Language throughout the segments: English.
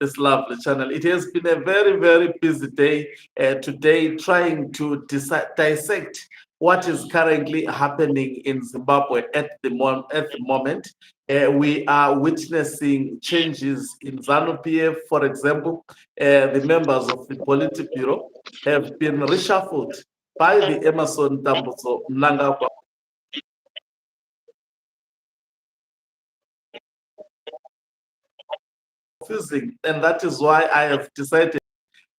this lovely channel. It has been a very, very busy day today trying to dissect what is currently happening in Zimbabwe at the moment. We are witnessing changes in ZANU-PF, for example. The members of the Politburo have been reshuffled by the Emerson Dambudzo Mnangagwa. And that is why I have decided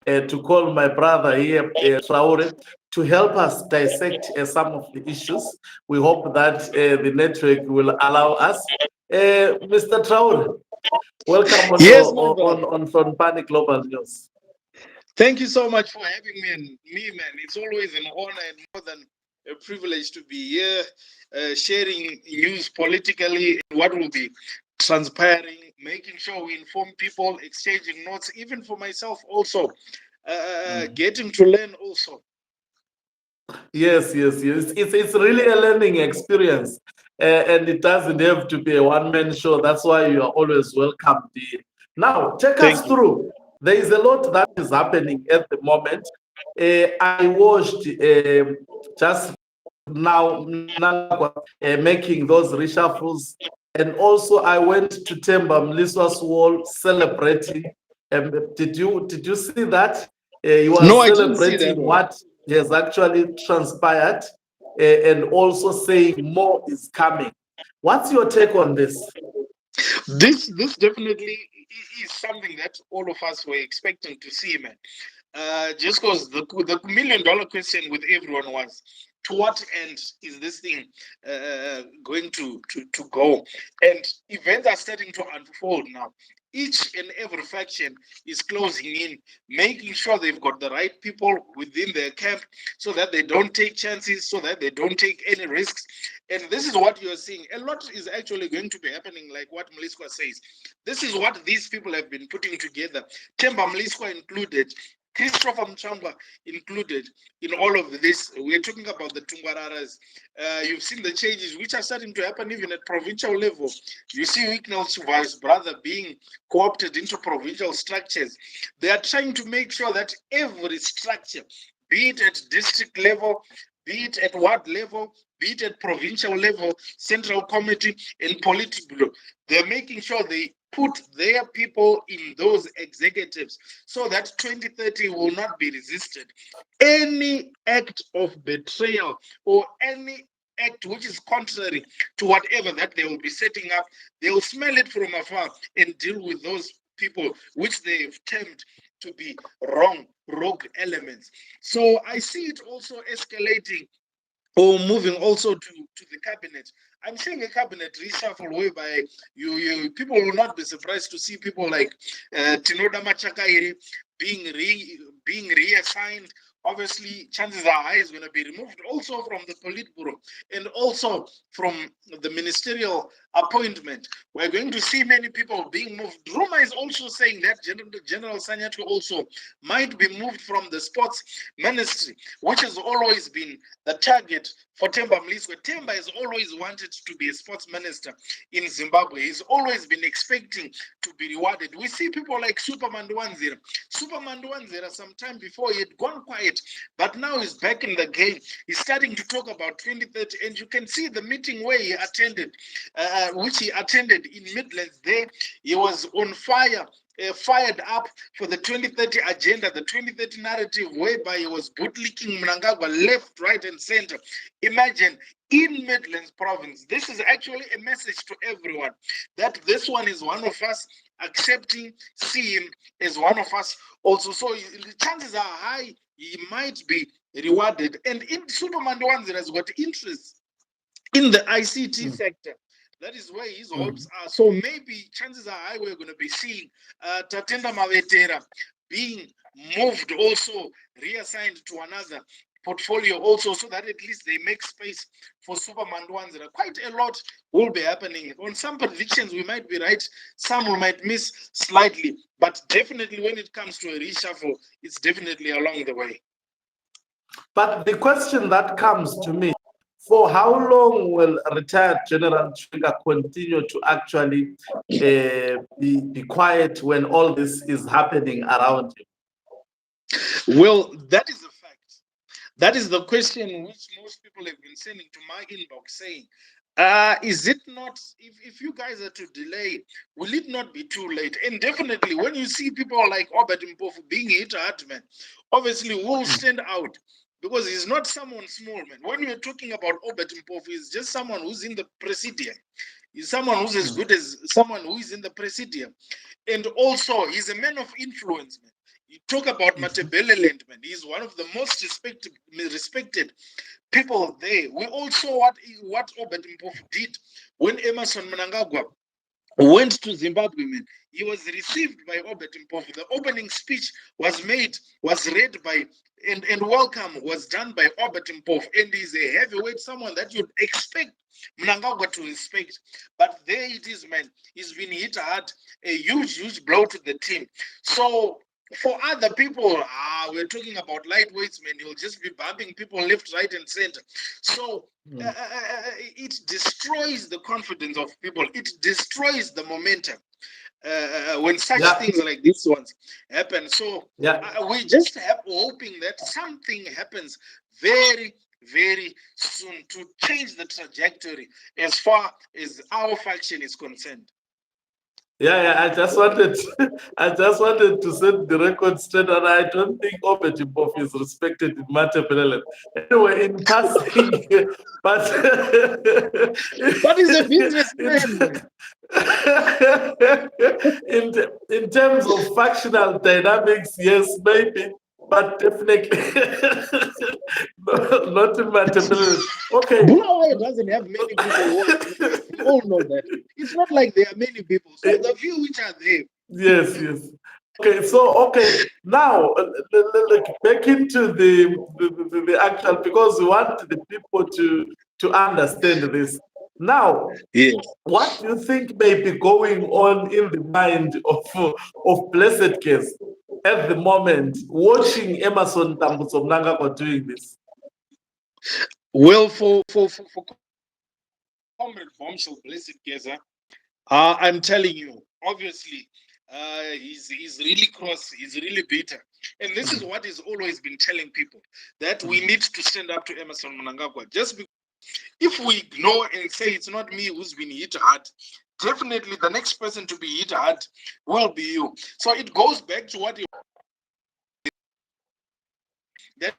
to call my brother here, Traore, to help us dissect some of the issues. We hope that the network will allow us. Mr. Traore, welcome on, Yes, on Fonpani Global News. Thank you so much for having me, man. It's always an honor and more than a privilege to be here, sharing news politically and what will be transpiring, making sure we inform people, exchanging notes, even for myself also, getting to learn also. Yes. It's really a learning experience, and it doesn't have to be a one-man show. That's why you are always welcome here. Now, take us through. There is a lot that is happening at the moment. I watched just now making those reshuffles, and also I went to Themba Mliswa's wall celebrating. Did you see that? He was celebrating what has actually transpired, and also saying more is coming. What's your take on this? This definitely is something that all of us were expecting to see, man. Just because the million-dollar question with everyone was, to what end is this thing going to go? And events are starting to unfold now. Each and every faction is closing in, making sure they've got the right people within their camp so that they don't take chances, so that they don't take any risks. And this is what you're seeing. A lot is actually going to be happening, like what Mliswa says. This is what these people have been putting together. Themba Mliswa included, Christopher Mchamba included in all of this. We're talking about the Tungwararas. You've seen the changes which are starting to happen even at provincial level. You see Wicknell's brother being co-opted into provincial structures. They are trying to make sure that every structure, be it at district level, be it at ward level, be it at provincial level, central committee, and Politburo, they're making sure they put their people in those executives so that 2030 will not be resisted. Any act of betrayal or any act which is contrary to whatever that they will be setting up, they will smell it from afar and deal with those people which they've termed to be rogue elements. So I see it also escalating or moving also to the cabinet. I'm seeing a cabinet reshuffle whereby you people will not be surprised to see people like Tinoda Machakairi being reassigned. Obviously, chances are high is going to be removed also from the Politburo and also from the ministerial appointment. We're going to see many people being moved. Ruma is also saying that General Sanyatu also might be moved from the sports ministry, which has always been the target for Themba Mliswa. Themba has always wanted to be a sports minister in Zimbabwe. He's always been expecting to be rewarded. We see people like Superman Duanzira. Superman Duanzira, sometime before, he had gone quiet, but now he's back in the game. He's starting to talk about 2030, and you can see the meeting where he attended, which he attended in Midlands. There, he was on fire. Fired up for the 2030 agenda, the 2030 narrative, whereby he was bootlicking Mnangagwa left, right, and center. Imagine in Midlands province, this is actually a message to everyone that this one is one of us, accepting, see him as one of us also. So the chances are high he might be rewarded. And in Superman Wanzira has got interest in the ICT sector. That is where his hopes are. So maybe chances are high we're going to be seeing Tatenda Mavetera being moved, also reassigned to another portfolio also, so that at least they make space for Superman Wanzira. Quite a lot will be happening. On some predictions we might be right, some we might miss slightly, but definitely when it comes to a reshuffle, it's definitely along the way. But the question that comes to me, For how long will retired General Chiwenga continue to actually be quiet when all this is happening around him? Well, that is a fact. That is the question which most people have been sending to my inbox saying, is it not, if you guys are to delay, will it not be too late? And definitely, when you see people like Obert Mpofu being hit hard, man, obviously will stand out because he's not someone small, man. When you're talking about Obert Mpofu, he's just someone who's in the presidium. He's someone who's as good as someone who is in the presidium. And also, he's a man of influence, man. You talk about Matebeleland, man. He's one of the most respected people there. We all saw what Obert Mpofu did when Emerson Mnangagwa went to Zimbabwe, man. He was received by Obert Mpofu. The opening speech was read by, and welcome was done by Obert Mpofu. And he's a heavyweight, someone that you'd expect Mnangagwa to respect. But there it is, man. He's been hit hard, a huge blow to the team. So for other people, we're talking about lightweights, man. You'll just be bumping people left, right, and center. So it destroys the confidence of people. It destroys the momentum when such things like these ones happen. So we just have hoping that something happens very, very soon to change the trajectory as far as our faction is concerned. I just wanted to set the record straight, and I don't think Obert Mpofu is respected in Matebeleland. Anyway, in passing, but he's a businessman. in terms of factional dynamics, yes, maybe, but definitely not in Matebeleland. Okay. Bulawayo doesn't have many people. We all know that. It's not like there are many people. So the few which are there. Yes. Okay. Now, back into the actual, because we want the people to understand this. Now, what do you think may be going on in the mind of Blessed Case at the moment, watching Emerson Tambuzo Mnangagwa doing this? Well, for Comrade Bombshell Blessed Case, I'm telling you, obviously, he's really cross, he's really bitter. And this is what he's always been telling people, that we need to stand up to Emerson Mnangagwa. Just because if we ignore and say it's not me who's been hit hard, definitely the next person to be hit hard will be you. So it goes back to what that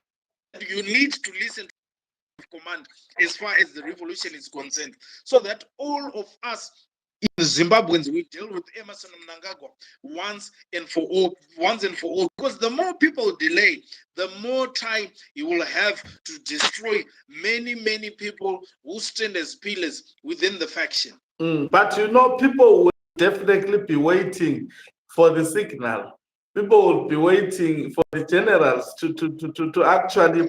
you need to listen to command as far as the revolution is concerned, so that all of us in Zimbabweans, we deal with Emerson Mnangagwa once and for all. Because the more people delay, the more time he will have to destroy many people who stand as pillars within the faction. But people will definitely be waiting for the signal. People will be waiting for the generals to actually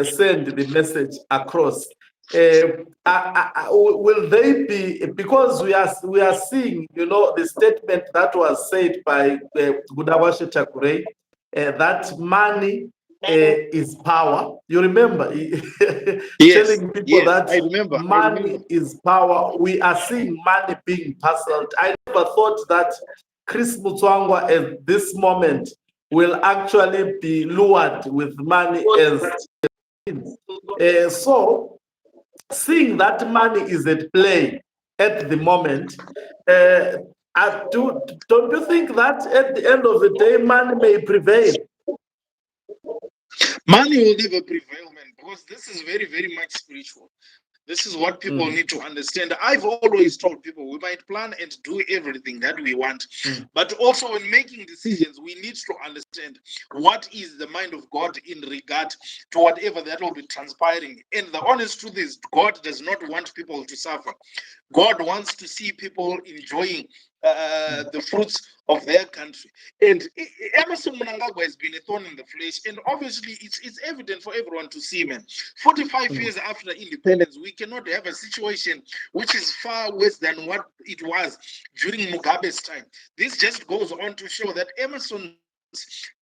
send the message across. Will they be, because we are seeing the statement that was said by Gudawashe Chakure, that money is power. You remember telling people that money is power. We are seeing money being parceled. I never thought that Chris Mutswangwa at this moment will actually be lured with money as so seeing that money is at play at the moment, don't you think that at the end of the day, money may prevail? Money will never prevail, man, because this is very, very much spiritual. This is what people need to understand. I've always told people we might plan and do everything that we want, but also in making decisions, we need to understand what is the mind of God in regard to whatever that will be transpiring. And the honest truth is, God does not want people to suffer. God wants to see people enjoying the fruits of their country. And Emerson Mnangagwa has been a thorn in the flesh, and obviously it's evident for everyone to see, man. 45 years after independence, we cannot have a situation which is far worse than what it was during Mugabe's time. This just goes on to show that Emerson's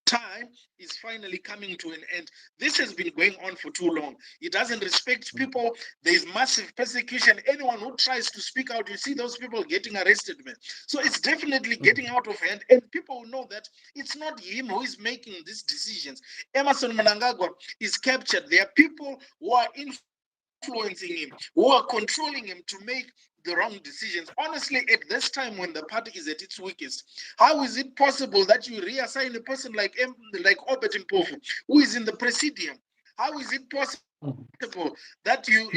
time is finally coming to an end. This has been going on for too long. It doesn't respect people. There is massive persecution. Anyone who tries to speak out, you see those people getting arrested, man. So it's definitely getting out of hand, and people know that it's not him who is making these decisions. Emerson Mnangagwa is captured. There are people who are influencing him, who are controlling him to make the wrong decisions. Honestly, at this time when the party is at its weakest, how is it possible that you reassign a person like Obert Mpofu, who is in the presidium? How is it possible that you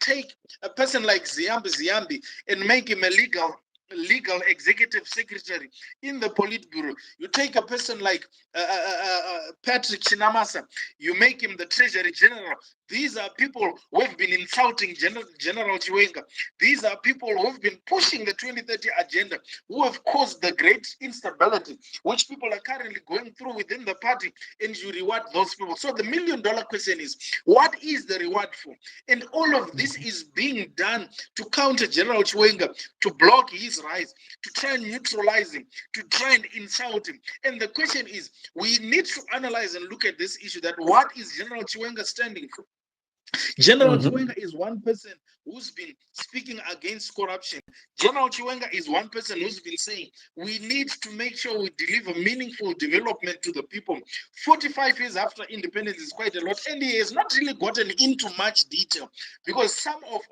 take a person like Ziambi and make him a legal executive secretary in the Politburo? You take a person like Patrick Chinamasa, you make him the Treasury General. These are people who have been insulting General Chiwenga. These are people who have been pushing the 2030 agenda, who have caused the great instability, which people are currently going through within the party, and you reward those people. So the $1 million question is, what is the reward for? And all of this is being done to counter General Chiwenga, to block his rise, to try and neutralize him, to try and insult him. And the question is, we need to analyze and look at this issue, that what is General Chiwenga standing for? General Chiwenga is one person who's been speaking against corruption. General Chiwenga is one person who's been saying we need to make sure we deliver meaningful development to the people. 45 years after independence is quite a lot, and he has not really gotten into much detail, because some of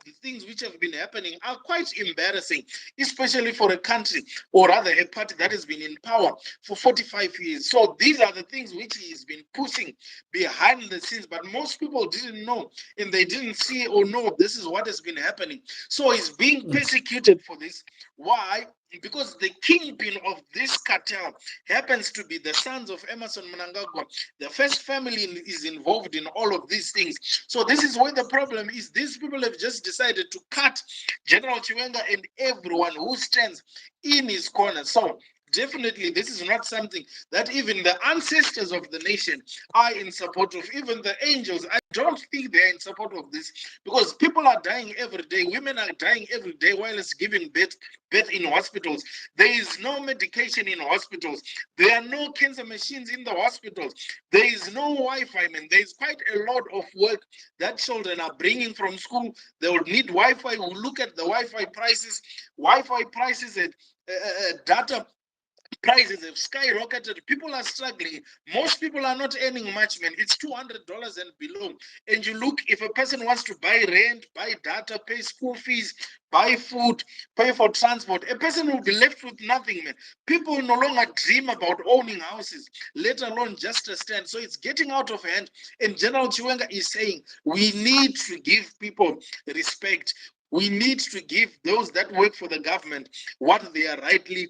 the things which have been happening are quite embarrassing, especially for a country, or rather a party that has been in power for 45 years. So these are the things which he has been pushing behind the scenes, but most people didn't know, and they didn't see or know this is what has been happening. So he's being persecuted for this. Why? Because the kingpin of this cartel happens to be the sons of Emerson Mnangagwa. The first family is involved in all of these things. So this is where the problem is. These people have just decided to cut General Chiwenga and everyone who stands in his corner. So definitely, this is not something that even the ancestors of the nation are in support of. Even the angels, I don't think they're in support of this, because people are dying every day. Women are dying every day while it's giving birth in hospitals. There is no medication in hospitals. There are no cancer machines in the hospitals. There is no Wi-Fi, man. There is quite a lot of work that children are bringing from school. They will need Wi-Fi. We'll look at the Wi-Fi prices. Wi-Fi prices and data prices have skyrocketed. People are struggling. Most people are not earning much, man. It's $200 and below. And you look, if a person wants to buy rent, buy data, pay school fees, buy food, pay for transport, a person will be left with nothing, man. People no longer dream about owning houses, let alone just a stand. So it's getting out of hand. And General Chiwenga is saying we need to give people respect. We need to give those that work for the government what they are rightly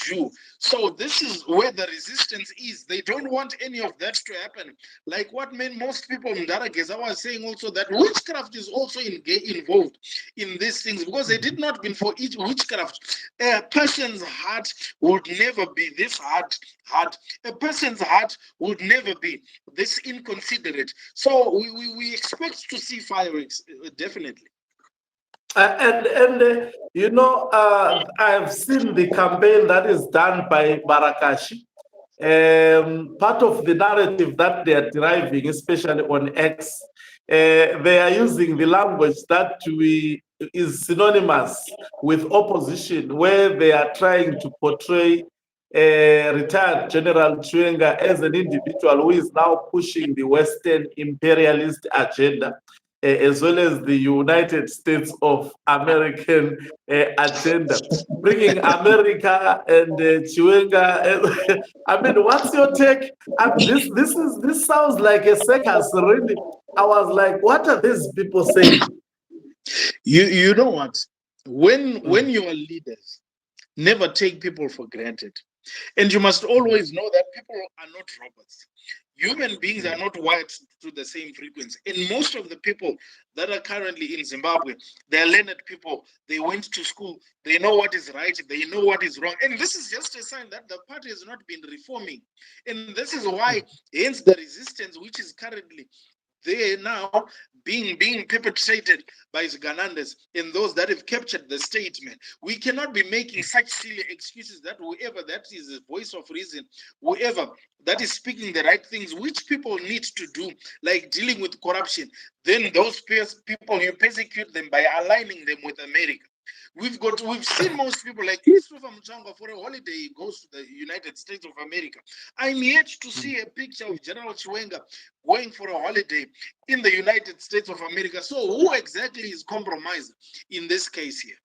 due. So this is where the resistance is. They don't want any of that to happen. Like what most people in Darageza was saying also, that witchcraft is also involved in these things, because they did not been for each witchcraft. A person's heart would never be this hard. A person's heart would never be this inconsiderate. So we expect to see fireworks, definitely. I've seen the campaign that is done by Barakashi. Part of the narrative that they are deriving, especially on X, they are using the language that is synonymous with opposition, where they are trying to portray retired General Chiwenga as an individual who is now pushing the Western imperialist agenda, as well as the United States of American agenda, bringing America and Chiwenga. I mean, what's your take? This sounds like a circus, really. I was like, what are these people saying? You know what? When you are leaders, never take people for granted. And you must always know that people are not robots. Human beings are not wired to the same frequency. And most of the people that are currently in Zimbabwe, they're learned people. They went to school. They know what is right. They know what is wrong. And this is just a sign that the party has not been reforming. And this is why, hence the resistance which is currently there now being perpetrated by Ugandans and those that have captured the statement. We cannot be making such silly excuses that whoever that is the voice of reason, whoever that is speaking the right things, which people need to do, like dealing with corruption, then those people, you persecute them by aligning them with America. We've seen most people like Christopher Mchangwa for a holiday, he goes to the United States of America. I'm yet to see a picture of General Chiwenga going for a holiday in the United States of America. So who exactly is compromised in this case here?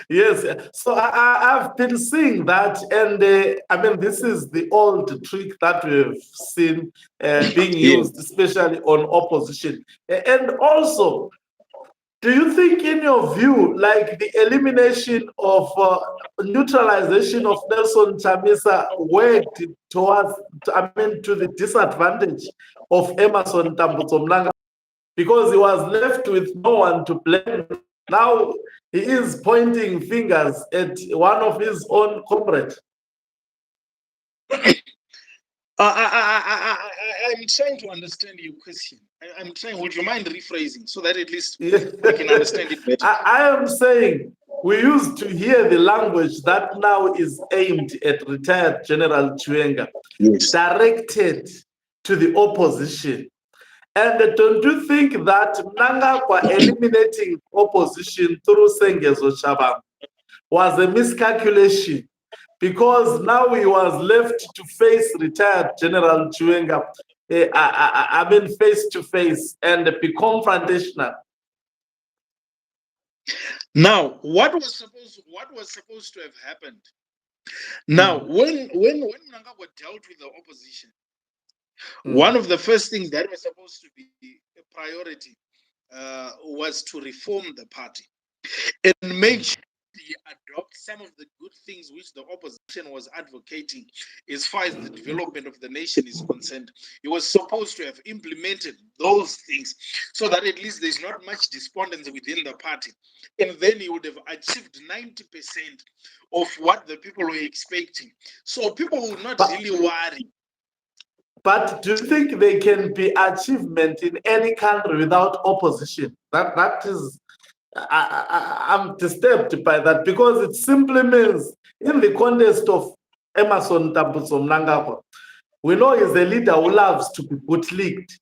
Yes, so I've been seeing that, and I mean, this is the old trick that we've seen being used, especially on opposition. And also, do you think, in your view, like the elimination of neutralization of Nelson Chamisa worked towards, I mean, to the disadvantage of Emerson Mnangagwa, because he was left with no one to blame? Now he is pointing fingers at one of his own comrades. I'm trying to understand your question. I'm trying. Would you mind rephrasing so that at least we can understand it better? I am saying we used to hear the language that now is aimed at retired General Chiwenga, directed to the opposition. And don't you think that Mnangagwa eliminating opposition through Sengezo Chabang was a miscalculation? Because now he was left to face retired General Chiwenga, I mean, face to face, and be confrontational. Now, what was supposed to have happened? Now, when Mnangagwa dealt with the opposition, one of the first things that was supposed to be a priority was to reform the party and make sure he adopt some of the good things which the opposition was advocating as far as the development of the nation is concerned. He was supposed to have implemented those things so that at least there's not much despondency within the party. And then he would have achieved 90% of what the people were expecting. So people would not really worry. But do you think there can be achievement in any country without opposition? That is, I'm disturbed by that, because it simply means, in the context of Emerson Mnangagwa, we know he's a leader who loves to be bootlicked.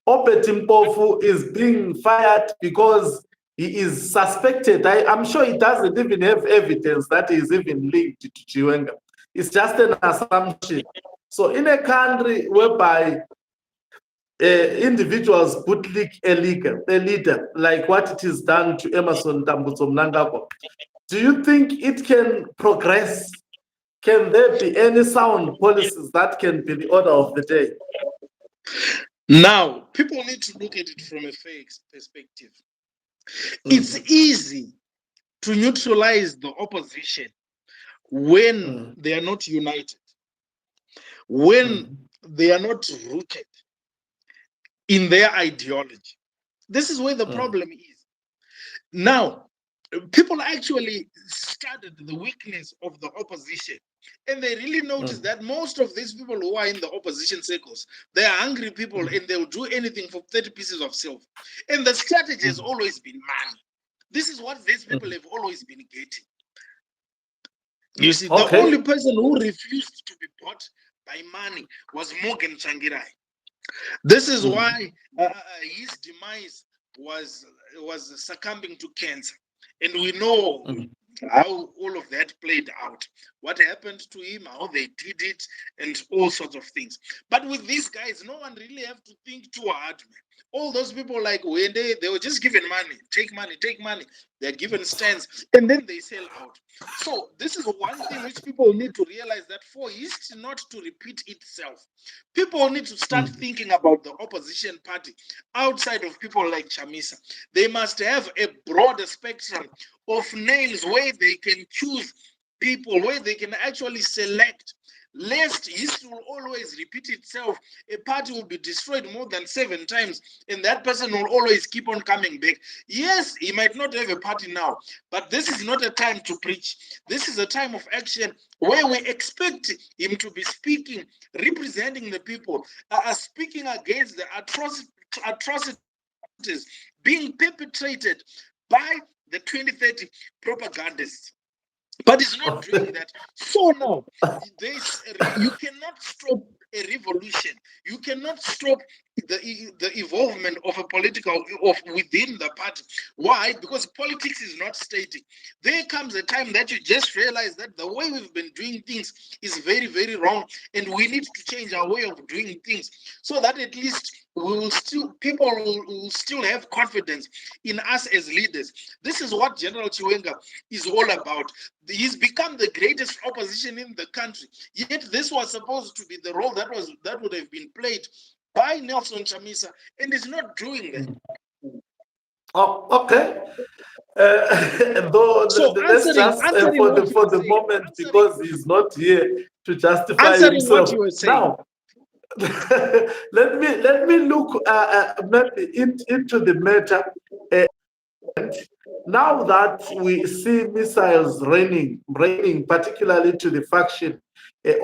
Obed Mpofu is being fired because he is suspected. I'm sure he doesn't even have evidence that he is even linked to Chiwenga. It's just an assumption. So in a country whereby individuals bootlick a leader, like what it is done to Emerson Mnangagwa, do you think it can progress? Can there be any sound policies that can be the order of the day? Now, people need to look at it from a fair perspective. It's easy to neutralize the opposition when they are not united, when they are not rooted in their ideology. This is where the problem is. Now, people actually studied the weakness of the opposition, and they really noticed that most of these people who are in the opposition circles, they are hungry people, and they'll do anything for 30 pieces of silver. And the strategy has always been money. This is what these people have always been getting. You see, the only person who refused to be bought by money was Morgan Tsvangirai. This is why his demise was succumbing to cancer. And we know how all of that played out. What happened to him, how they did it, and all sorts of things. But with these guys, no one really have to think too hard, man. All those people, like when they were just given money, take money. They're given stands, and then they sell out. So this is one thing which people need to realize, that for history not to repeat itself, people need to start thinking about the opposition party outside of people like Chamisa. They must have a broader spectrum of names where they can choose people, where they can actually select lest history will always repeat itself. A party will be destroyed more than 7 times, and that person will always keep on coming back. Yes, he might not have a party now, but this is not a time to preach. This is a time of action where we expect him to be speaking, representing the people, speaking against the atrocities being perpetrated by the 2030 propagandists. But he's not doing that. So no, you cannot stop a revolution. You cannot stop the evolvement of a political within the party. Why? Because politics is not static. There comes a time that you just realize that the way we've been doing things is very, very wrong, and we need to change our way of doing things so that at least people will still have confidence in us as leaders. This is what General Chiwenga is all about. He's become the greatest opposition in the country. Yet this was supposed to be the role that would have been played by Nelson Chamisa, and he's not doing that. Oh, okay. Though So let's just for the moment, because he's not here to justify himself. Now, let me look into the matter. Now that we see missiles raining, particularly to the faction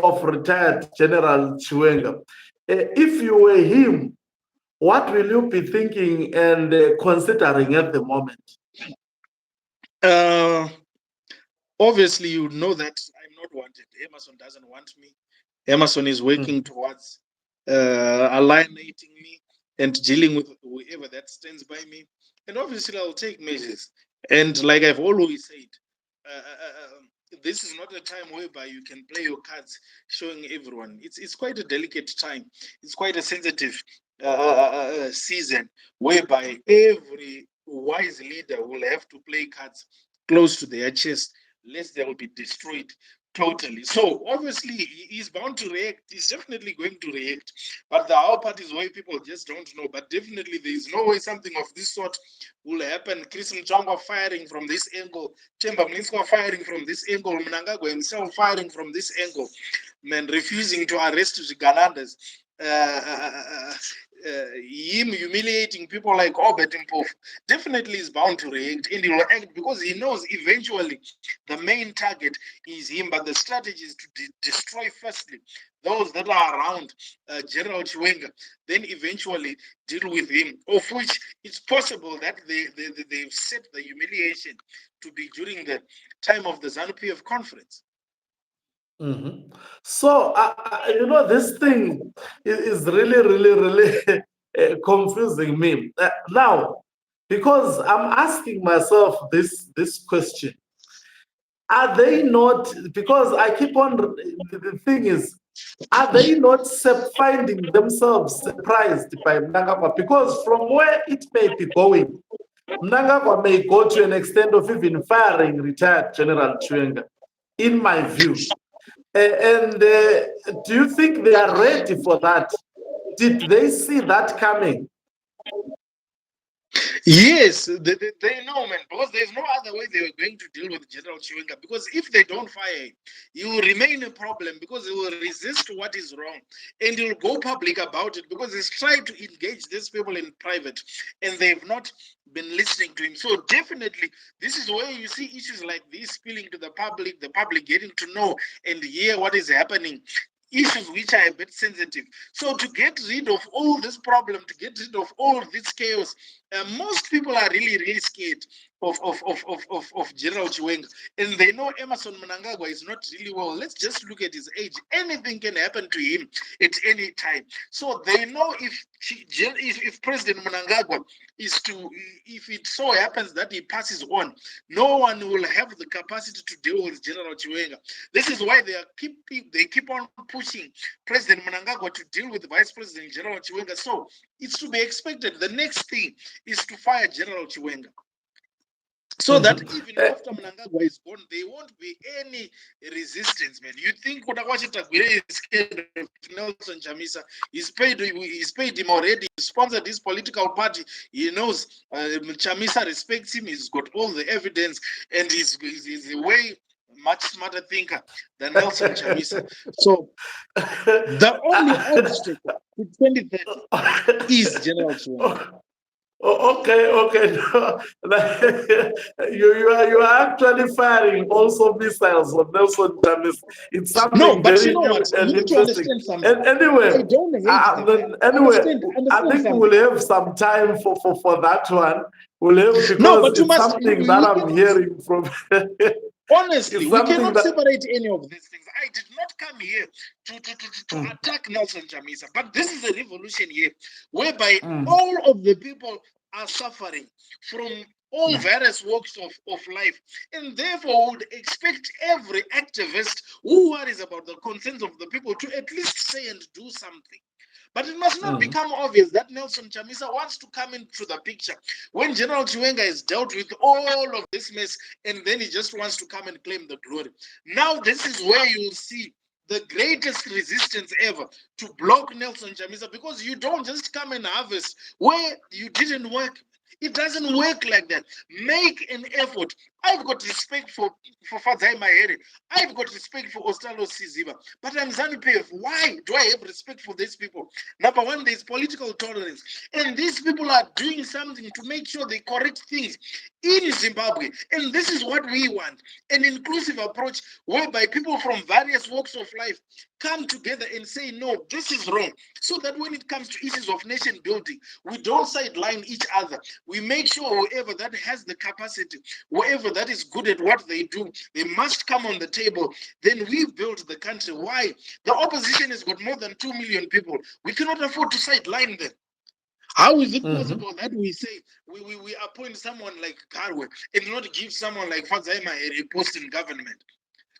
of retired General Chiwenga, if you were him, what will you be thinking and considering at the moment? Obviously, you know that I'm not wanted. Emerson doesn't want me. Emerson is working towards alienating me and dealing with whoever that stands by me. And obviously, I'll take measures. And like I've always said, this is not a time whereby you can play your cards showing everyone. It's quite a delicate time. It's quite a sensitive season whereby every wise leader will have to play cards close to their chest, lest they will be destroyed totally. So obviously he's bound to react. He's definitely going to react. But the how part is why people just don't know. But definitely there is no way something of this sort will happen. Chris Mchangwa firing from this angle, Chemba Mlinskwa firing from this angle, Mnangagwa himself firing from this angle, and refusing to arrest the Ganandas. Him humiliating people like Obert Mpofu definitely is bound to react, and he will act because he knows eventually the main target is him, but the strategy is to destroy firstly those that are around General Chiwenga, then eventually deal with him, of which it's possible that they've set the humiliation to be during the time of the ZANU-PF conference. So, you know, this thing is really confusing me. Now, because I'm asking myself this question. Are they not, because I keep on, the thing is, are they not finding themselves surprised by Mnangagwa? Because from where it may be going, Mnangagwa may go to an extent of even firing retired General Chiwenga, in my view. And do you think they are ready for that? Did they see that coming? Yes, they know, man, because there's no other way they were going to deal with General Chiwenga. Because if they don't fire him, he will remain a problem because he will resist what is wrong and he will go public about it because he's trying to engage these people in private and they've not been listening to him. So definitely, this is where you see issues like this spilling to the public getting to know and hear what is happening. Issues which are a bit sensitive. So to get rid of all this problem, to get rid of all this chaos, most people are really scared of General Chiwenga. And they know Emerson Mnangagwa is not really well. Let's just look at his age. Anything can happen to him at any time. So they know if President Mnangagwa is to, if it so happens that he passes on, no one will have the capacity to deal with General Chiwenga. This is why they keep on pushing President Mnangagwa to deal with Vice President General Chiwenga. So it's to be expected. The next thing is to fire General Chiwenga. So that even after Mnangagwa is gone, there won't be any resistance, man. You think Kutawachitagwire is scared of Nelson Chamisa? He's paid him already. He sponsored his political party. He knows Chamisa respects him. He's got all the evidence, and he's the way much smarter thinker than Nelson Chamisa. So the only obstacle to 2030 is General Chiwenga. Okay, okay. You are actually firing also missiles on Nelson Chamisa. It's No, something but you very know new what? and You need to interesting. understand something. And anyway, I don't hate the guy. I Understand think something. we'll have some time for that one. We'll have, No, because but you it's must. something that I'm hearing from. Honestly, It's we something cannot that. separate any of these things. I did not come here to attack Nelson Chamisa, but this is a revolution here whereby all of the people are suffering from all various walks of life, and therefore would expect every activist who worries about the concerns of the people to at least say and do something. But it must not become obvious that Nelson Chamisa wants to come into the picture when General Chiwenga has dealt with all of this mess, and then he just wants to come and claim the glory. Now, this is where you'll see the greatest resistance ever to block Nelson Chamisa, because you don't just come and harvest where you didn't work. It doesn't work like that. Make an effort. I've got respect for Fadzai Mahere. I've got respect for Ostalo Siziba. But I'm ZANU-PF. Why do I have respect for these people? Number one, there's political tolerance. And these people are doing something to make sure they correct things in Zimbabwe. And this is what we want. An inclusive approach whereby people from various walks of life come together and say, no, this is wrong. So that when it comes to issues of nation building, we don't sideline each other. We make sure whoever that has the capacity, whoever that is good at what they do, they must come on the table. Then we build the country. Why? The opposition has got more than 2 million people. We cannot afford to sideline them. How is it possible that we say we appoint someone like Garwe and not give someone like Fadzai Mahere a post in government?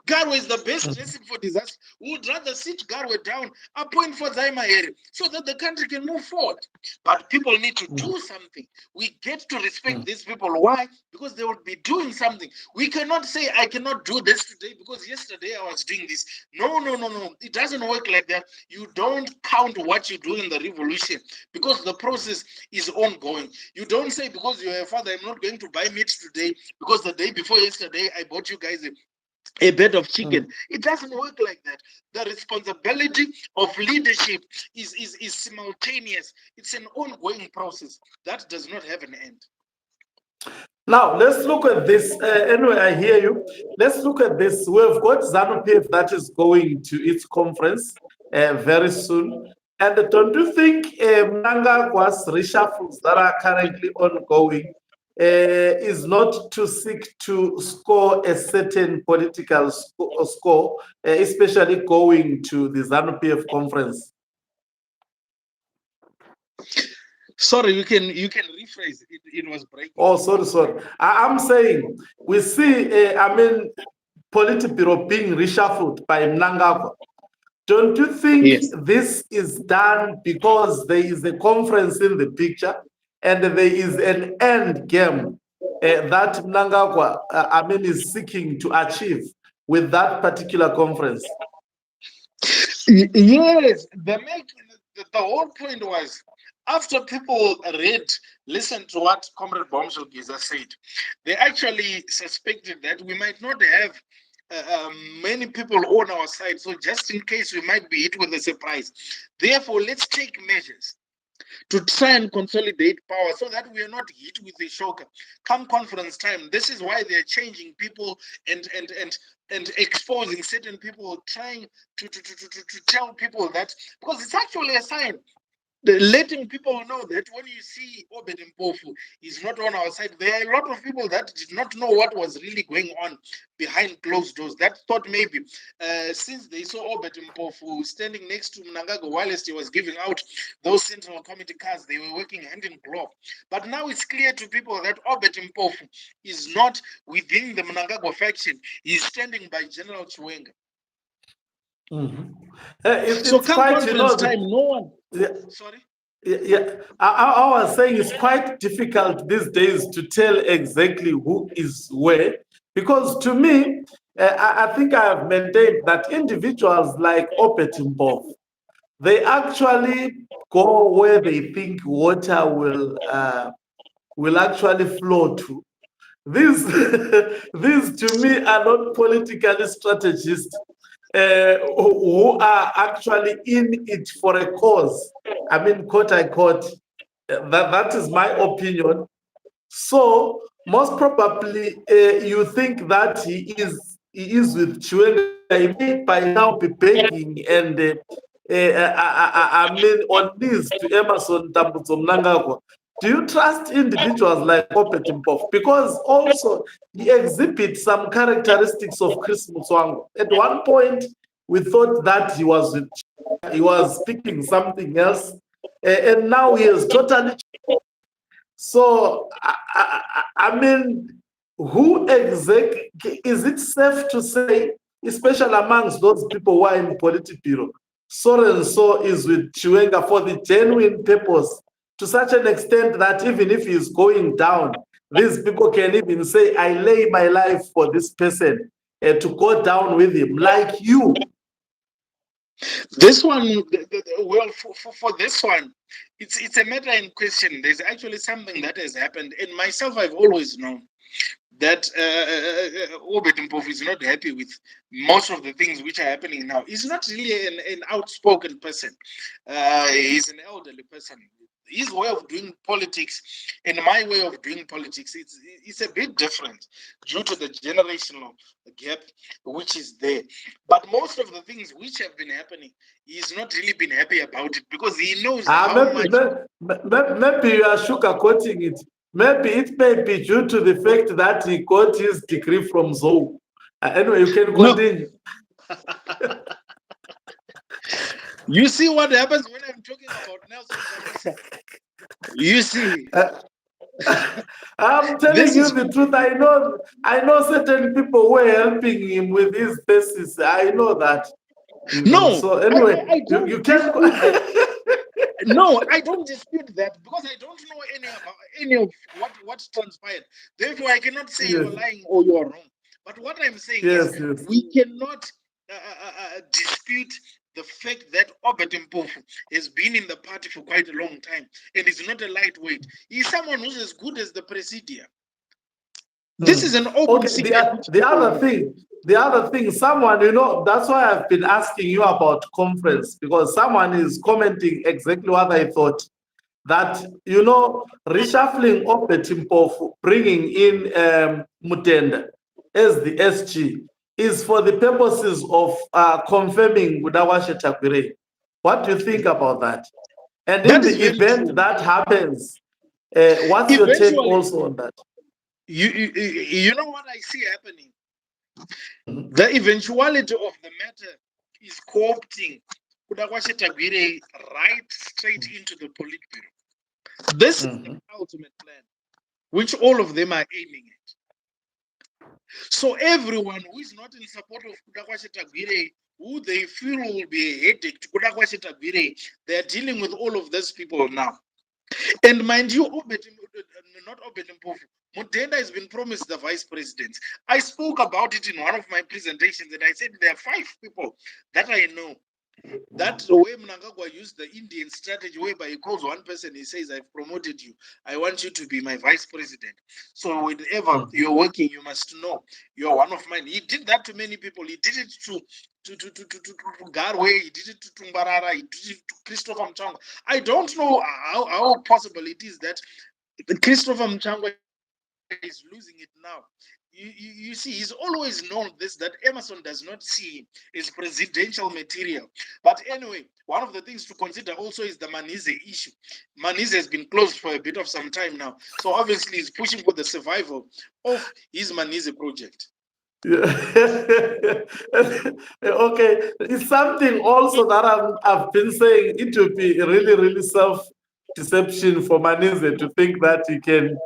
Garwe is the best recipe for disaster. We would rather sit Garwe down, appoint Fadzai Mahere, so that the country can move forward. But people need to do something. We get to respect these people. Why? Because they would be doing something. We cannot say, I cannot do this today because yesterday I was doing this. No, no, no, no. It doesn't work like that. You don't count what you do in the revolution because the process is ongoing. You don't say, because you're a father, I'm not going to buy meat today because the day before yesterday I bought you guys a bed of chicken. It doesn't work like that. The responsibility of leadership is simultaneous. It's an ongoing process that does not have an end. Now, let's look at this. Anyway, I hear you. Let's look at this. We've got ZANU-PF that is going to its conference very soon. And don't you think Mnangagwa's reshuffles that are currently ongoing is not to seek to score a certain political score, especially going to the ZANU-PF conference? Sorry, you can rephrase it. It was breaking. Oh, sorry. I'm saying we see, Politburo being reshuffled by Mnangagwa. Don't you think this is done because there is a conference in the picture and there is an end game that Mnangagwa, is seeking to achieve with that particular conference? Yes, the whole point was, after people listened to what Comrade Bombshell Giza said, they actually suspected that we might not have many people on our side. So just in case we might be hit with a surprise. Therefore, let's take measures to try and consolidate power so that we are not hit with a shocker. Come conference time, this is why they're changing people and exposing certain people, trying to tell people that, because it's actually a sign. Letting people know that when you see Obed Mpofu is not on our side, there are a lot of people that did not know what was really going on behind closed doors, that thought maybe since they saw Obed Mpofu standing next to Mnangagwa whilst he was giving out those central committee cards, they were working hand in glove. But now it's clear to people that Obed Mpofu is not within the Mnangagwa faction. He's standing by General Chiwenga. So come conference time, no one. Sorry? Yeah, I was saying it's quite difficult these days to tell exactly who is where, because to me, I think I have maintained that individuals like Opet Mbov, they actually go where they think water will actually flow to. these these to me are not politically strategists who are actually in it for a cause. I mean, quote unquote. That is my opinion. So most probably, you think that he is with Chiwenga. He may by now be begging and I mean on knees to Emerson Mnangagwa. Do you trust individuals like Opet Mpofu? Because also he exhibits some characteristics of Chris Mutswango. At one point, we thought that he was speaking something else, and now he is totally. So, I mean, who exactly is it safe to say, especially amongst those people who are in Politburo, so and so is with Chiwenga for the genuine purpose, to such an extent that even if he's going down, these people can even say, I lay my life for this person to go down with him, like you. This one, well, for this one, it's a matter in question. There's actually something that has happened, and myself, I've always known that Obed Mpofu is not happy with most of the things which are happening now. He's not really an outspoken person. He's an elderly person. His way of doing politics and my way of doing politics, it's a bit different due to the generational gap which is there. But most of the things which have been happening, he's not really been happy about it because he knows how much. Maybe you are sugarcoating it. Maybe it may be due to the fact that he got his degree from ZANU. Anyway, you can continue. No. You see what happens when I'm talking about Nelson? You see. I'm telling you the truth. I know certain people were helping him with his thesis. I know that. No. So anyway, you can. No, I don't dispute that because I don't know any of what transpired. Therefore, I cannot say you're lying or you're wrong. But what I'm saying is we cannot dispute the fact that Obed Mpofu has been in the party for quite a long time and is not a lightweight. He's someone who's as good as the Presidia. This is an open secret. The other thing, someone, that's why I've been asking you about conference, because someone is commenting exactly what I thought. That, reshuffling Obed Mpofu, bringing in Mutenda as the SG, is for the purposes of confirming Mnangagwa Chagwire. What do you think about that? And in the event that happens, what's your take also on that? You know what I see happening? The eventuality of the matter is co-opting Mnangagwa Chagwire right straight into the Politburo. This is the ultimate plan, which all of them are aiming at. So everyone who is not in support of Mnangagwa Chagwire, who they feel will be a headache to Mnangagwa Chagwire, they are dealing with all of those people now. And mind you, not Obed Mpofu, Mutenda has been promised the vice president. I spoke about it in one of my presentations, and I said there are 5 people that I know. That's the way Mnangagwa used the Indian strategy, whereby he calls one person, he says, I've promoted you. I want you to be my vice president. So whenever you're working, you must know you're one of mine. He did that to many people. He did it to Garwe, he did it to Tumbarara, he did it to Christopher Mchangwa. I don't know how possible it is that Christopher Mchangwa is losing it now. You see, he's always known this, that Emerson does not see him as presidential material. But anyway, one of the things to consider also is the Manize issue. Manize has been closed for a bit of some time now. So obviously he's pushing for the survival of his Manize project. Okay, it's something also that I've been saying. It would be really, really self-deception for Manize to think that he can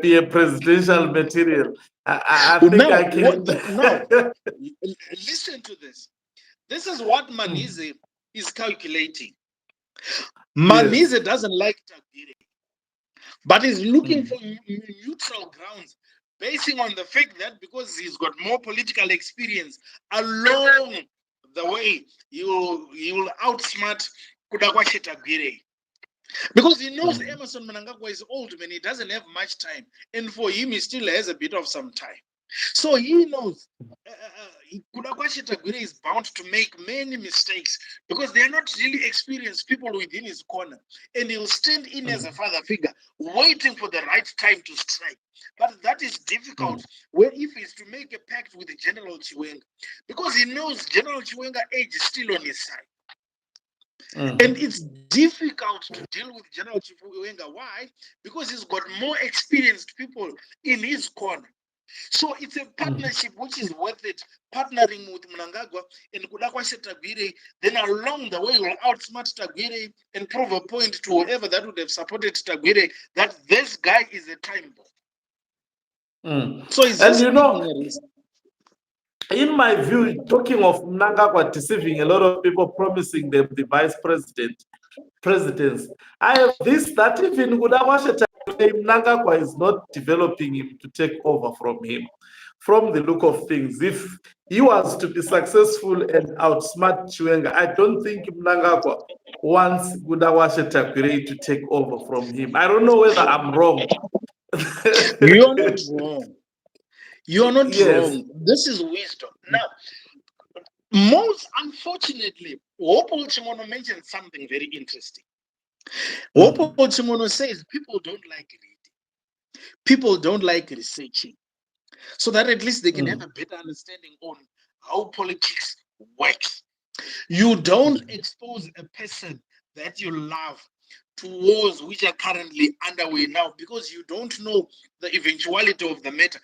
be a presidential material. I think I can. No, listen to this. This is what Manize is calculating. Manize doesn't like Chagwire, but is looking for neutral grounds, basing on the fact that because he's got more political experience along the way, he will outsmart Mnangagwa Chagwire. Because he knows Emerson Mnangagwa is old, man. He doesn't have much time. And for him, he still has a bit of some time. So he knows Kudakwashi Tagwire is bound to make many mistakes because they are not really experienced people within his corner. And he'll stand in as a father figure, waiting for the right time to strike. But that is difficult where if he's to make a pact with General Chiwenga, because he knows General Chiwenga's age is still on his side. And it's difficult to deal with General Chiwenga. Why? Because he's got more experienced people in his corner. So it's a partnership which is worth it, partnering with Mnangagwa and Kudakwashe Tagwire. Then along the way, you'll outsmart Tagwire and prove a point to whoever that would have supported Tagwire that this guy is a time bomb. So it's And just in my view, talking of Mnangagwa deceiving a lot of people, promising them the vice presidents, I have this that even Mnangagwa is not developing him to take over from him. From the look of things, if he was to be successful and outsmart Chiwenga, I don't think Mnangagwa wants Kudawashe Takwire to take over from him. I don't know whether I'm wrong. You're not wrong. You're not wrong. This is wisdom. Now, most unfortunately, Wopo Chimono mentioned something very interesting. Wopo Chimono says people don't like reading. People don't like researching. So that at least they can have a better understanding on how politics works. You don't expose a person that you love to wars which are currently underway now because you don't know the eventuality of the matter.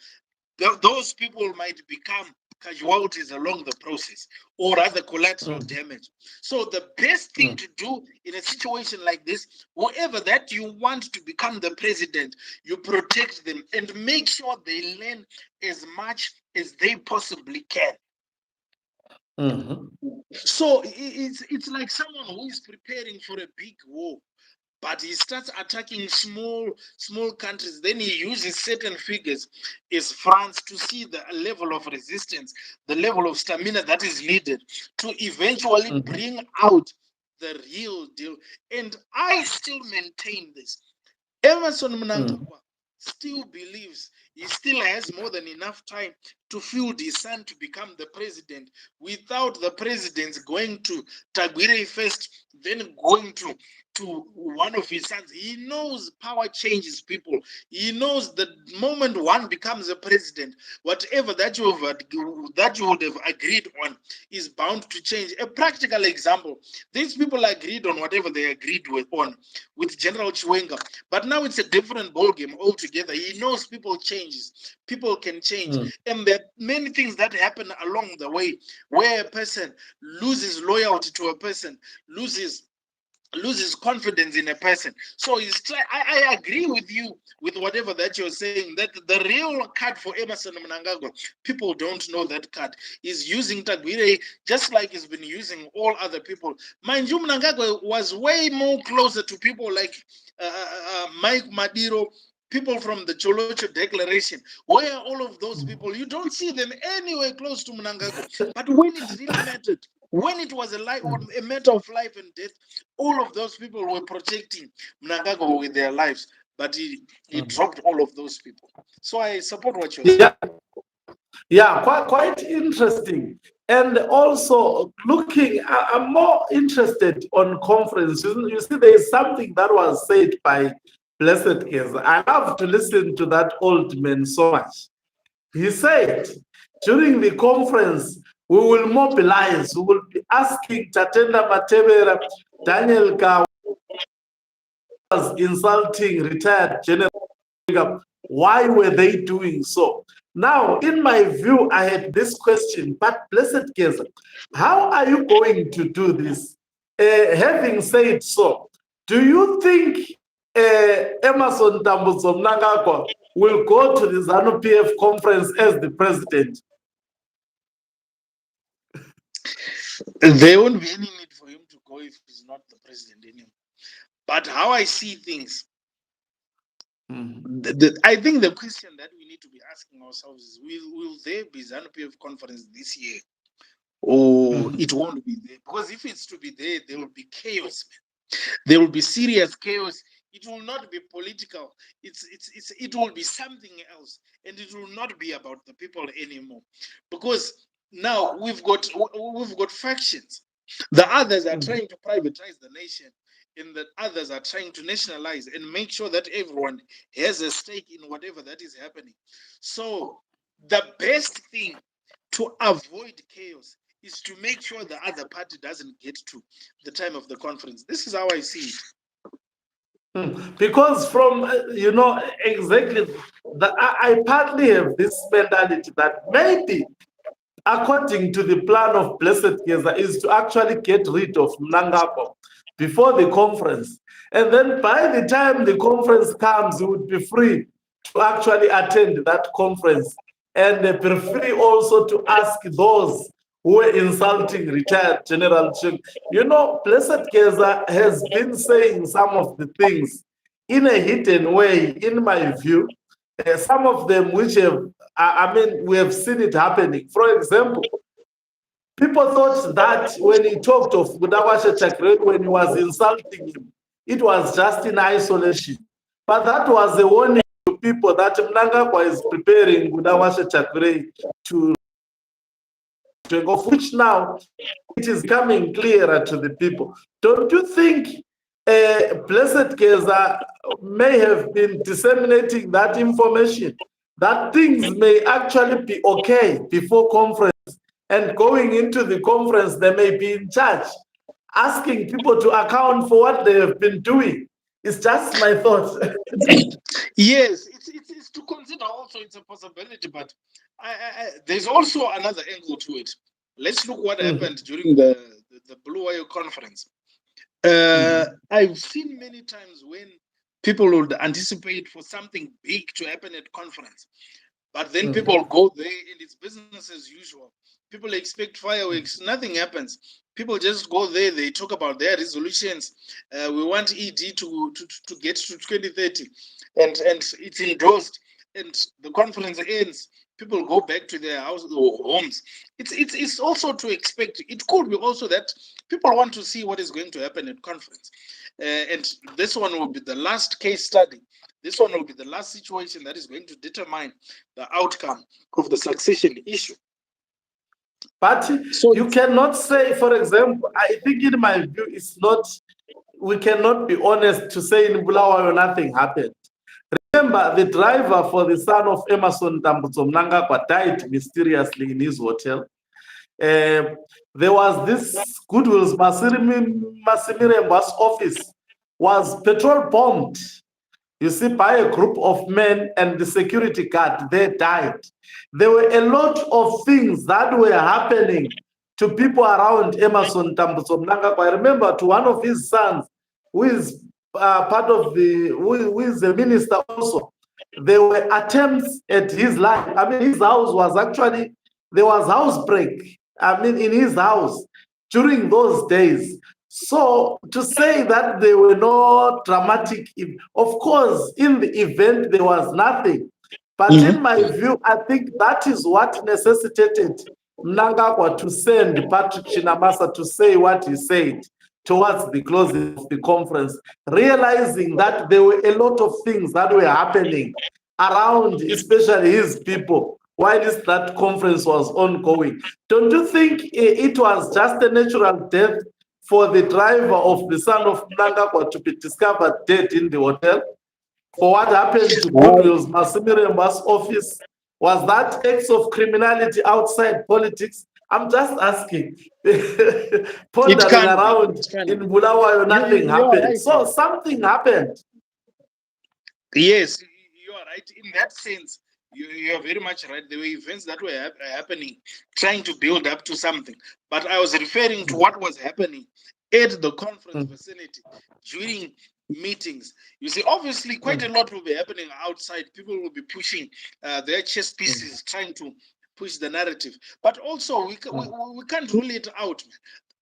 Those people might become casualties along the process or other collateral damage. So the best thing to do in a situation like this, whoever that you want to become the president, you protect them and make sure they learn as much as they possibly can. So it's like someone who is preparing for a big war, but he starts attacking small countries. Then he uses certain figures as France to see the level of resistance, the level of stamina that is needed to eventually bring out the real deal. And I still maintain this. Emerson Mnangagwa still believes he still has more than enough time to field his son to become the president without the president going to Tagwire first, then going to one of his sons. He knows power changes people. He knows the moment one becomes a president, whatever that you would have agreed on is bound to change. A practical example: these people agreed on whatever they agreed with General Chiwenga, but now it's a different ballgame altogether. He knows people changes. People can change, and there are many things that happen along the way where a person loses loyalty to a person, loses confidence in a person. So I agree with you with whatever that you're saying, that the real card for Emerson Mnangagwa, people don't know that card. He's using Tagwire just like he's been using all other people. Mind you, Mnangagwa was way more closer to people like Mike Madiro, people from the Cholocho Declaration, where all of those people, you don't see them anywhere close to Mnangagwa. But when it really mattered, when it was a matter of life and death, all of those people were protecting Mnangagwa with their lives. But he dropped all of those people. So I support what you're saying. Yeah, quite interesting. And also looking, I'm more interested on conference. You see, there is something that was said by Blessed Keza. I love to listen to that old man so much. He said, during the conference, we will mobilize, we will be asking Tatenda Matebera, Daniel Ka was insulting retired General. Why were they doing so? Now, in my view, I had this question, but Blessed Keza, how are you going to do this? Having said so, do you think Emerson Tambuzo Mnangagwa will go to the ZANU-PF conference as the president? There won't be any need for him to go if he's not the president anymore. But how I see things, I think the question that we need to be asking ourselves is, will there be ZANU-PF conference this year? Or it won't be there? Because if it's to be there, there will be chaos. There will be serious chaos. It will not be political. It will be something else, and it will not be about the people anymore, because now we've got factions. The others are trying to privatize the nation, and the others are trying to nationalize and make sure that everyone has a stake in whatever that is happening. So the best thing to avoid chaos is to make sure the other party doesn't get to the time of the conference. This is how I see it. Because from, exactly, I partly have this mentality that maybe, according to the plan of Blessed Geza, is to actually get rid of Mnangagwa before the conference. And then by the time the conference comes, he would be free to actually attend that conference and be free also to ask those who were insulting retired General Chiwenga. Blessed Geza has been saying some of the things in a hidden way, in my view, some of them which have, we have seen it happening. For example, people thought that when he talked of Mnangagwa Chakre, when he was insulting him, it was just in isolation. But that was a warning to people that Mnangagwa is preparing Mnangagwa Chakre to, of which now it is coming clearer to the people. Don't you think Blessed Geza may have been disseminating that information, that things may actually be okay before conference, and going into the conference they may be in charge, asking people to account for what they have been doing? It's just my thoughts. Yes, it's to consider also. It's a possibility, but there's also another angle to it. Let's look what happened during the Blue Whale conference. I've seen many times when people would anticipate for something big to happen at conference, but then people go there and it's business as usual. People expect fireworks, nothing happens. People just go there, they talk about their resolutions. We want ED to get to 2030, and it's endorsed, and the conference ends. People go back to their houses or homes. It's also to expect. It could be also that people want to see what is going to happen at conference, and this one will be the last case study. This one will be the last situation that is going to determine the outcome of the succession issue. But so you cannot say, for example, I think in my view, it's not, we cannot be honest to say in Bulawayo nothing happened. Remember, the driver for the son of Emerson Tambutso Mnangagwa died mysteriously in his hotel. There was this Goodwill's Masimiremba's office was petrol bombed, you see, by a group of men, and the security guard, they died. There were a lot of things that were happening to people around Emerson Tambutso Mnangagwa. I remember to one of his sons, who is part of the, who is a minister also, there were attempts at his life. I mean, his house was actually, there was house break, in his house during those days. So to say that there were no dramatic, of course, in the event there was nothing. But in my view, I think that is what necessitated Mnangagwa to send Patrick Chinamasa to say what he said towards the closing of the conference, realizing that there were a lot of things that were happening around, especially his people, while that conference was ongoing. Don't you think it was just a natural death for the driver of the son of Mnangagwa to be discovered dead in the hotel? For what happened to Goodwill's Masimiremba's office? Was that acts of criminality outside politics? I'm just asking. Pondering around in Bulawayo, nothing happened. Right. So something happened. Yes, you are right. In that sense, you are very much right. There were events that were happening, trying to build up to something. But I was referring to what was happening at the conference vicinity during meetings. You see, obviously, quite a lot will be happening outside. People will be pushing their chess pieces, trying to push the narrative. But also, we can't rule it out.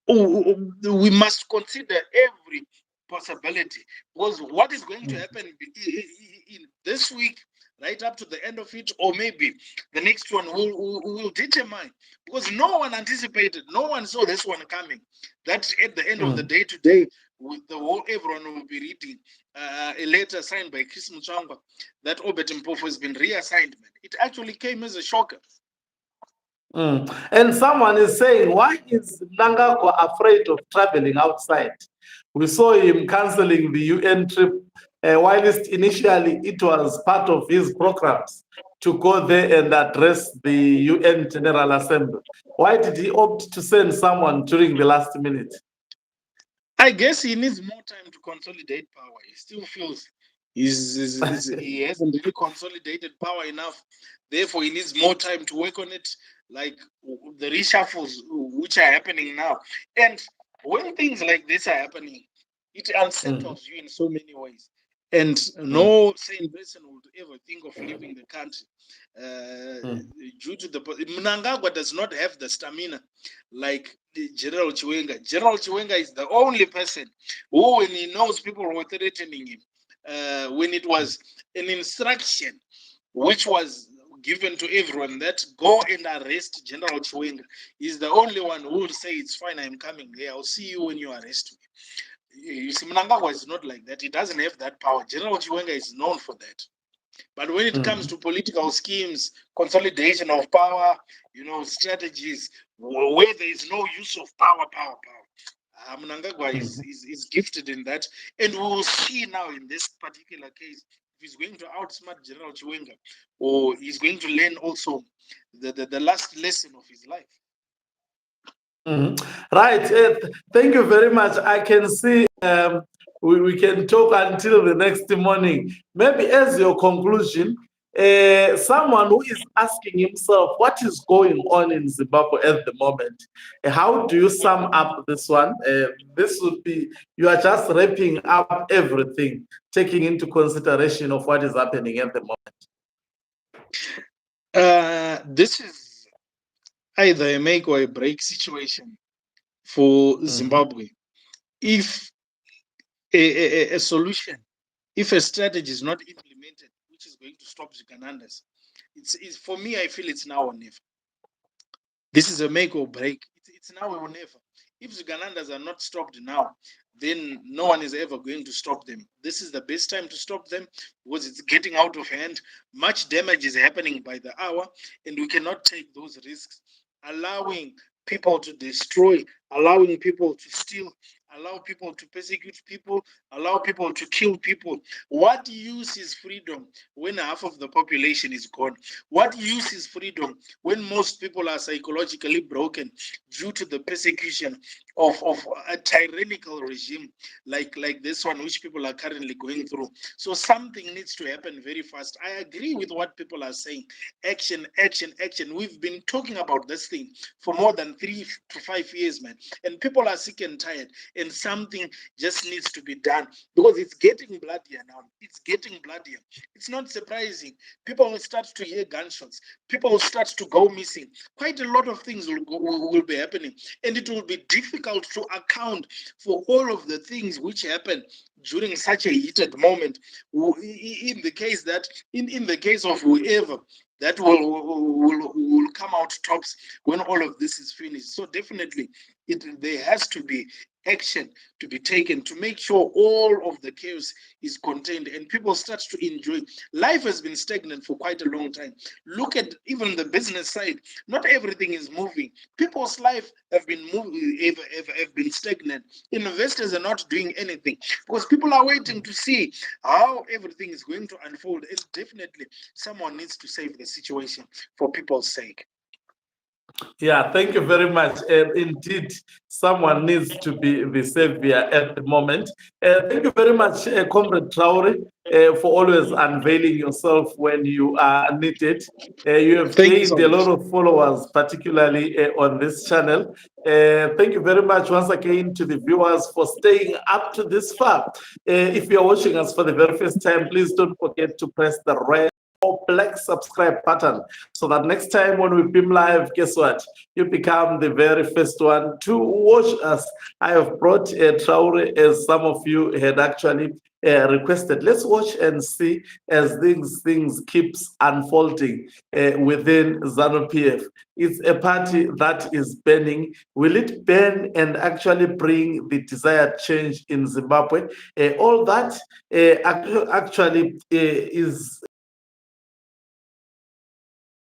We must consider every possibility, because what is going to happen in this week, right up to the end of it, or maybe the next one will determine, because no one anticipated, no one saw this one coming, that at the end of the day today everyone will be reading a letter signed by Chris Muchangwa that Obert Mpofu has been reassigned, man. It actually came as a shocker. And someone is saying, why is Mnangagwa afraid of traveling outside? We saw him canceling the UN trip, whilst initially it was part of his programs to go there and address the UN General Assembly. Why did he opt to send someone during the last minute? I guess he needs more time to consolidate power. He still feels he hasn't really consolidated power enough. Therefore, he needs more time to work on it, like the reshuffles which are happening now. And when things like this are happening, it unsettles you in so many ways. And no sane person would ever think of leaving the country due to the Mnangagwa does not have the stamina like General Chiwenga. General Chiwenga is the only person who, when he knows people were threatening him, when it was an instruction which was given to everyone that go and arrest General Chiwenga, he's the only one who will say, it's fine, I'm coming there, I'll see you when you arrest me. You see, Mnangagwa is not like that. He doesn't have that power. General Chiwenga is known for that. But when it comes to political schemes, consolidation of power, strategies, where there is no use of power, Mnangagwa is gifted in that. And we will see now in this particular case, if he's going to outsmart General Chiwenga, or he's going to learn also the last lesson of his life. Right. Thank you very much. I can see we can talk until the next morning. Maybe as your conclusion, someone who is asking himself what is going on in Zimbabwe at the moment, how do you sum up this one? This would be, you are just wrapping up everything, taking into consideration of what is happening at the moment. This is either a make or a break situation for Zimbabwe. If a solution, if a strategy is not implemented, which is going to stop Ziganandas, it's for me, I feel it's now or never. This is a make or break. It's now or never. If Ziganandas are not stopped now, then no one is ever going to stop them. This is the best time to stop them because it's getting out of hand. Much damage is happening by the hour, and we cannot take those risks. Allowing people to destroy, allowing people to steal, allow people to persecute people, allow people to kill people. What use is freedom when half of the population is gone? What use is freedom when most people are psychologically broken due to the persecution of a tyrannical regime like this one, which people are currently going through? So something needs to happen very fast. I agree with what people are saying. Action, action, action. We've been talking about this thing for more than 3 to 5 years, man. And people are sick and tired. And something just needs to be done because it's getting bloodier now. It's getting bloodier. It's not surprising. People will start to hear gunshots. People will start to go missing. Quite a lot of things will be happening. And it will be difficult to account for all of the things which happen during such a heated moment. In the case that, in the case of whoever that will come out tops when all of this is finished. So definitely, there has to be action to be taken to make sure all of the chaos is contained and people start to enjoy. Life has been stagnant for quite a long time. Look at even the business side. Not everything is moving. People's life have been moving, have been stagnant. Investors are not doing anything because people are waiting to see how everything is going to unfold. And definitely, someone needs to save the situation for people's sake. Yeah, thank you very much. Indeed, someone needs to be the savior at the moment. Thank you very much, Comrade Traore, for always unveiling yourself when you are needed. You have gained a lot of followers, particularly on this channel. Thank you very much once again to the viewers for staying up to this far. If you're watching us for the very first time, please don't forget to press the red or black subscribe button, so that next time when we beam live, guess what? You become the very first one to watch us. I have brought Traore, as some of you had actually requested. Let's watch and see as these things keeps unfolding within ZANU-PF. It's a party that is burning. Will it burn and actually bring the desired change in Zimbabwe? All that actually is